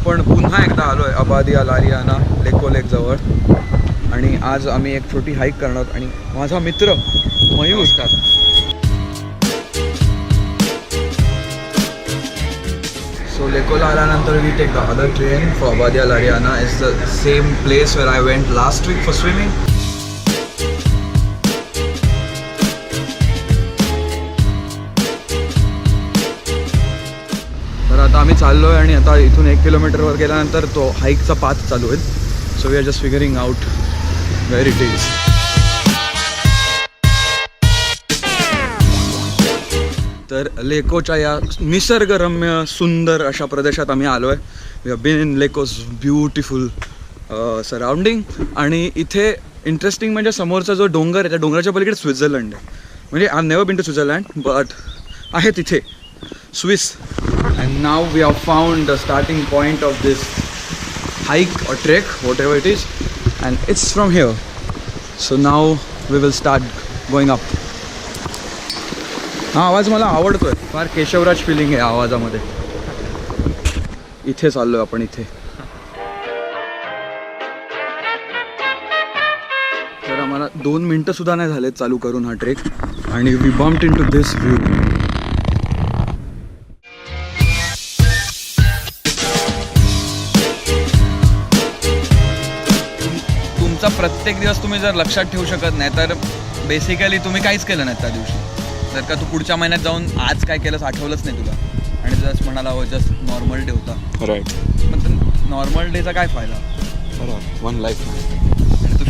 आपण पुन्हा एकदा आलो आहे अबादिया लारियाना लेको लेक जवळ आणि आज आम्ही एक छोटी हाईक करणार आहोत आणि माझा मित्र मयूर. सो लेकोला आल्यानंतर we take the other train for Abbadia Lariana. It's the same place where I went last week for swimming. तर आता आम्ही चाललो आहे आणि आता इथून 1 किलोमीटरवर गेल्यानंतर तो हाईकचा पाथ चालू होईल. So we are just figuring out where it is. तर लेकोच्या या निसर्गरम्य सुंदर अशा प्रदेशात आम्ही आलो आहे. We have been in Lecco's beautiful surrounding. आणि इथे इंटरेस्टिंग म्हणजे समोरचा जो डोंगर आहे त्या डोंगराच्या पलीकडे स्वित्झर्लंड आहे. म्हणजे I have never been to Switzerland but आहे तिथे Swiss. And now we have found the starting point of this hike or trek, whatever it is, and it's from here. So now we will start going up. हा आवाज मला आवडतोय फार. Keshavraj filling आहे आवाजामध्ये. इथे चाललोय आपण. इथे तर आम्हाला 2 मिनटं सुद्धा नाही झालेत चालू करून हा ट्रेक आणि we bumped into this view. तुमचा प्रत्येक दिवस तुम्ही जर लक्षात ठेवू शकत नाही तर बेसिकली तुम्ही काहीच केलं नाही त्या दिवशी. जर का तू पुढच्या महिन्यात जाऊन आज काय केलंस आठवलंच नाही तुला आणि जस्ट म्हणाला हो जस्ट नॉर्मल डे होता. राईट. पण नॉर्मल डेचा काय फायदा. बरोबर. One life. आणि तू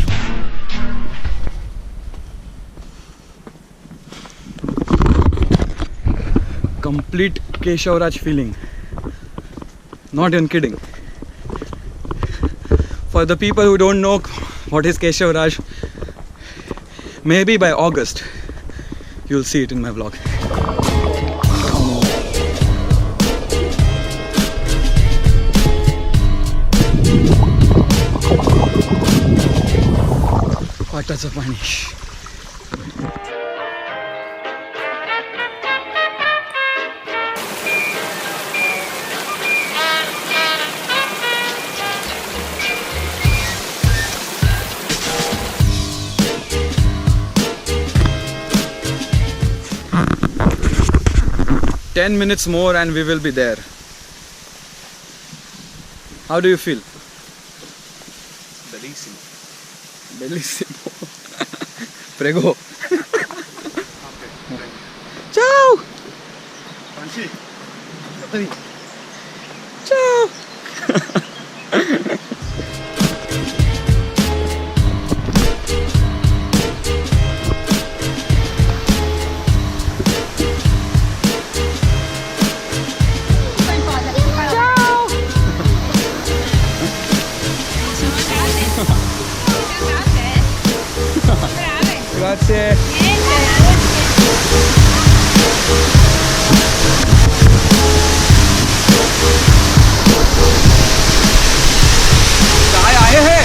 complete Keshavraj feeling. Not even kidding. For the people who don't know what is Keshavraj, maybe by August you'll see it in my vlog. पाटाचं पाणी. Ten minutes more and we will be there. How do you feel? Bellissimo. Bellissimo. Prego. Ciao. Ciao. काय आहे हे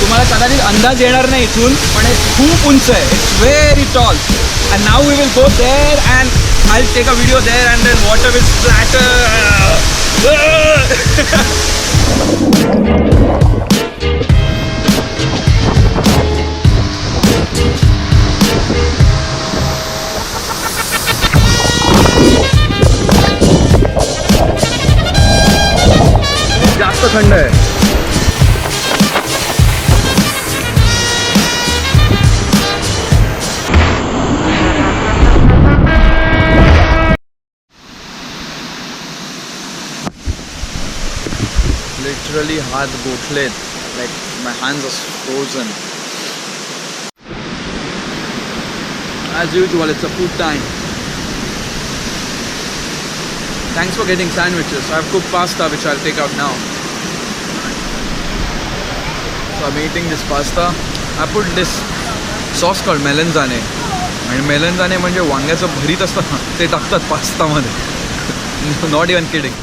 तुम्हाला कदाचित अंदाज येणार नाही इथून पण हे खूप उंच आहे. It's very tall and now we will go there and I will take a video there and then water will splatter. जास्त थंड आहे. लिटरली हात गोठलेत. Like my hands are frozen. As usual, it's a food time. Thanks for getting sandwiches. I have cooked pasta which I'll take out now. So I'm eating this pasta. I put this sauce called melanzane. And melanzane म्हणजे वांग्याचं भरीत असतं ना ते टाकतात पास्तामध्ये. Not even kidding.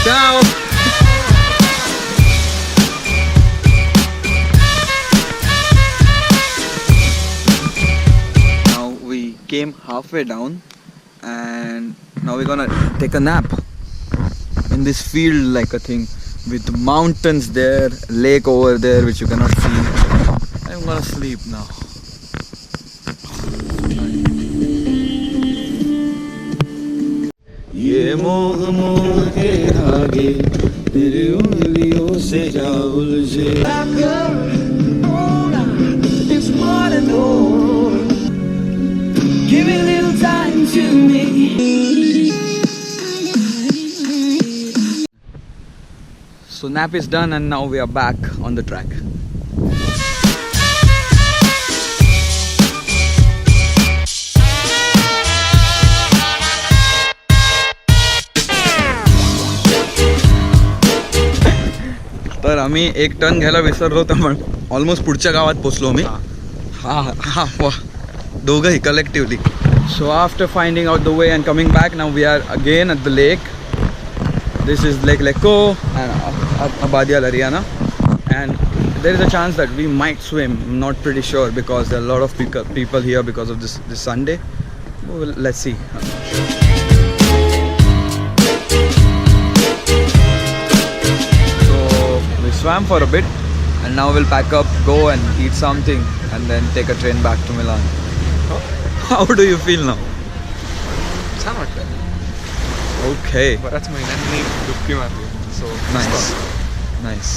Ciao. came halfway down and now we're gonna take a nap in this field like a thing with mountains there, lake over there which you cannot see. I'm gonna sleep now. ये मोह मोह के धागे तेरी उंगलियों से जा उलझे It's more than more. Give a little time to me. So nap is done and now we are back on the track. तर आम्ही एक टर्न घ्यायला विसरलो तर ऑलमोस्ट पुढच्या गावात पोचलो मी. हा वा दोघंही collectively. So after finding out the way and coming back now we are again at the lake. This is lake Lecco Abadia Lariana, and there is a chance that we might swim. I'm not pretty sure because there are a lot of people here because of this Sunday. Well, let's see. So we swam for a bit and now we'll pack up, go and eat something and then take a train back to Milan. How do you feel now? छान वाटतं. Okay. बऱ्याच महिन्यांनी डुबकी मारली. So nice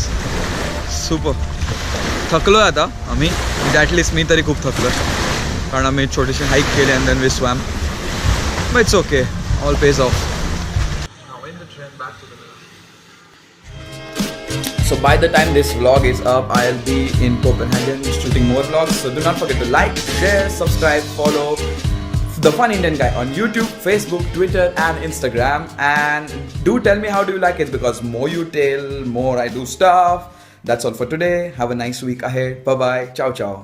super. थकलो आहे आता आम्ही, म्हणजे ॲटलिस्ट मी तरी खूप थकलो कारण आम्ही छोटीशी हाईक केली and then we swam. But it's okay, all pays off. So by the time this vlog is up, I'll be in Copenhagen shooting more vlogs. So do not forget to like, share, subscribe, follow The Fun Indian Guy on YouTube, Facebook, Twitter and Instagram. And do tell me how do you like it, because more you tell, more I do stuff. That's all for today. Have a nice week ahead. Bye bye. Ciao ciao.